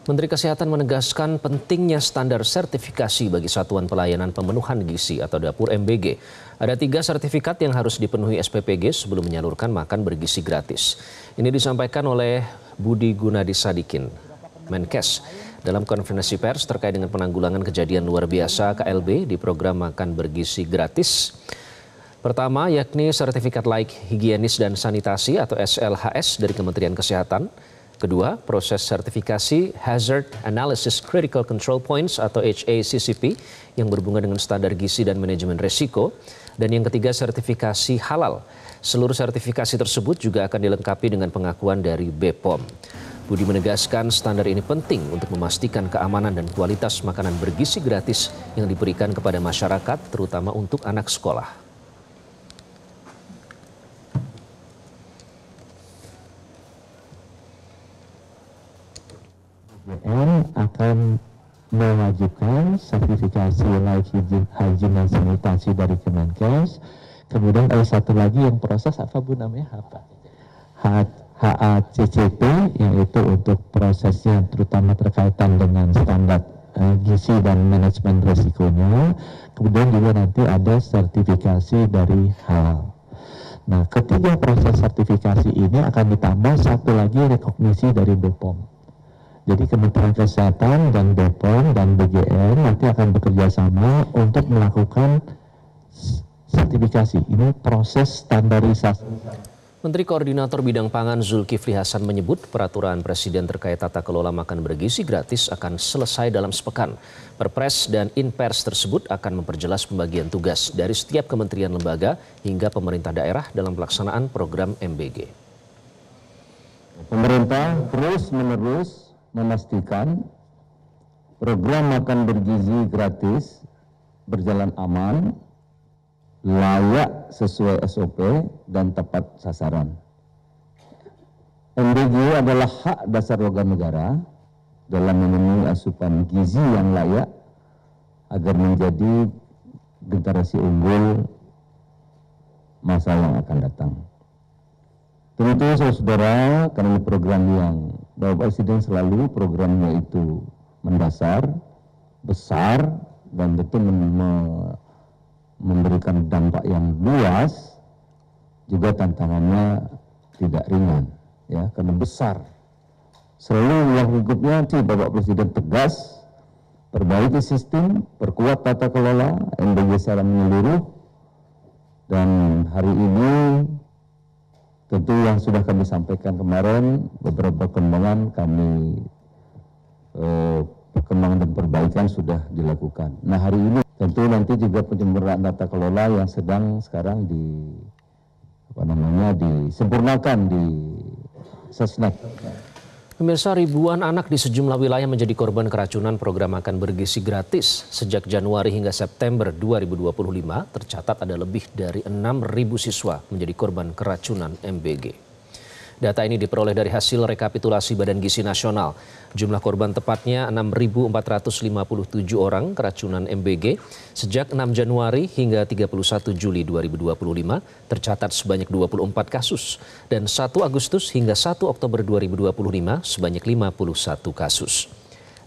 Menteri Kesehatan menegaskan pentingnya standar sertifikasi bagi Satuan Pelayanan Pemenuhan Gizi atau Dapur MBG. Ada 3 sertifikat yang harus dipenuhi SPPG sebelum menyalurkan makan bergizi gratis. Ini disampaikan oleh Budi Gunadi Sadikin, Menkes, dalam konferensi pers terkait dengan penanggulangan kejadian luar biasa KLB di program makan bergizi gratis. Pertama, yakni sertifikat layak higienis dan sanitasi atau SLHS dari Kementerian Kesehatan. Kedua, proses sertifikasi Hazard Analysis Critical Control Points atau HACCP yang berhubungan dengan standar gizi dan manajemen risiko. Dan yang ketiga, sertifikasi halal. Seluruh sertifikasi tersebut juga akan dilengkapi dengan pengakuan dari BPOM. Budi menegaskan standar ini penting untuk memastikan keamanan dan kualitas makanan bergizi gratis yang diberikan kepada masyarakat, terutama untuk anak sekolah. BPOM akan mewajibkan sertifikasi layak hygiene dan sanitasi dari Kemenkes. Kemudian ada satu lagi yang proses apa Bu namanya? HACCP, yaitu untuk prosesnya terutama berkaitan dengan standar gizi dan manajemen risikonya. Kemudian juga nanti ada sertifikasi dari halal. Nah, ketiga proses sertifikasi ini akan ditambah satu lagi rekognisi dari BPOM. Jadi Kementerian Kesehatan dan BPOM dan BGN nanti akan bekerja sama untuk melakukan sertifikasi. Ini proses standarisasi. Menteri Koordinator Bidang Pangan Zulkifli Hasan menyebut peraturan Presiden terkait tata kelola makan bergizi gratis akan selesai dalam sepekan. Perpres dan Inpers tersebut akan memperjelas pembagian tugas dari setiap kementerian lembaga hingga pemerintah daerah dalam pelaksanaan program MBG. Pemerintah terus-menerus memastikan program makan bergizi gratis berjalan aman, layak sesuai SOP dan tepat sasaran. MBG adalah hak dasar warga negara dalam memenuhi asupan gizi yang layak agar menjadi generasi unggul masa yang akan datang. Tentu saudara, karena program yang Bapak Presiden selalu programnya itu mendasar, besar, dan tentu memberikan dampak yang luas, juga tantangannya tidak ringan, ya, karena besar. Selalu yang berikutnya Bapak Presiden tegas, perbaiki sistem, perkuat tata kelola MBG secara menyeluruh, dan hari ini tentu yang sudah kami sampaikan kemarin, beberapa perkembangan kami perkembangan dan perbaikan sudah dilakukan. Nah, hari ini tentu nanti juga penyempurnaan tata kelola yang sedang sekarang disempurnakan di Sesnek. Pemirsa, ribuan anak di sejumlah wilayah menjadi korban keracunan program makan bergizi gratis. Sejak Januari hingga September 2025 tercatat ada lebih dari 6.000 siswa menjadi korban keracunan MBG. Data ini diperoleh dari hasil rekapitulasi Badan Gizi Nasional. Jumlah korban tepatnya 6.457 orang keracunan MBG. Sejak 6 Januari hingga 31 Juli 2025 tercatat sebanyak 24 kasus. Dan 1 Agustus hingga 1 Oktober 2025 sebanyak 51 kasus.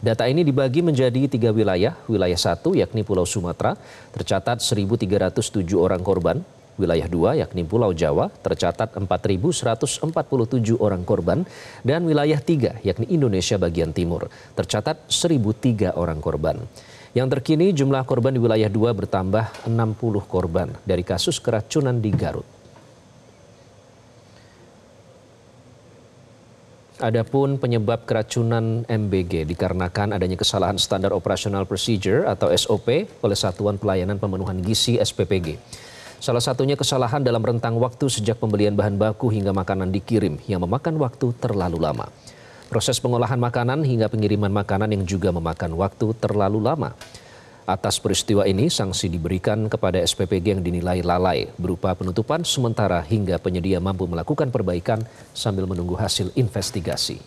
Data ini dibagi menjadi 3 wilayah. Wilayah 1 yakni Pulau Sumatera tercatat 1.307 orang korban. Wilayah 2 yakni Pulau Jawa tercatat 4.147 orang korban dan wilayah 3 yakni Indonesia bagian timur tercatat 1.003 orang korban. Yang terkini jumlah korban di wilayah 2 bertambah 60 korban dari kasus keracunan di Garut. Adapun penyebab keracunan MBG dikarenakan adanya kesalahan standar operational procedure atau SOP oleh Satuan Pelayanan Pemenuhan Gizi SPPG. Salah satunya kesalahan dalam rentang waktu sejak pembelian bahan baku hingga makanan dikirim yang memakan waktu terlalu lama. Proses pengolahan makanan hingga pengiriman makanan yang juga memakan waktu terlalu lama. Atas peristiwa ini, sanksi diberikan kepada SPPG yang dinilai lalai berupa penutupan sementara hingga penyedia mampu melakukan perbaikan sambil menunggu hasil investigasi.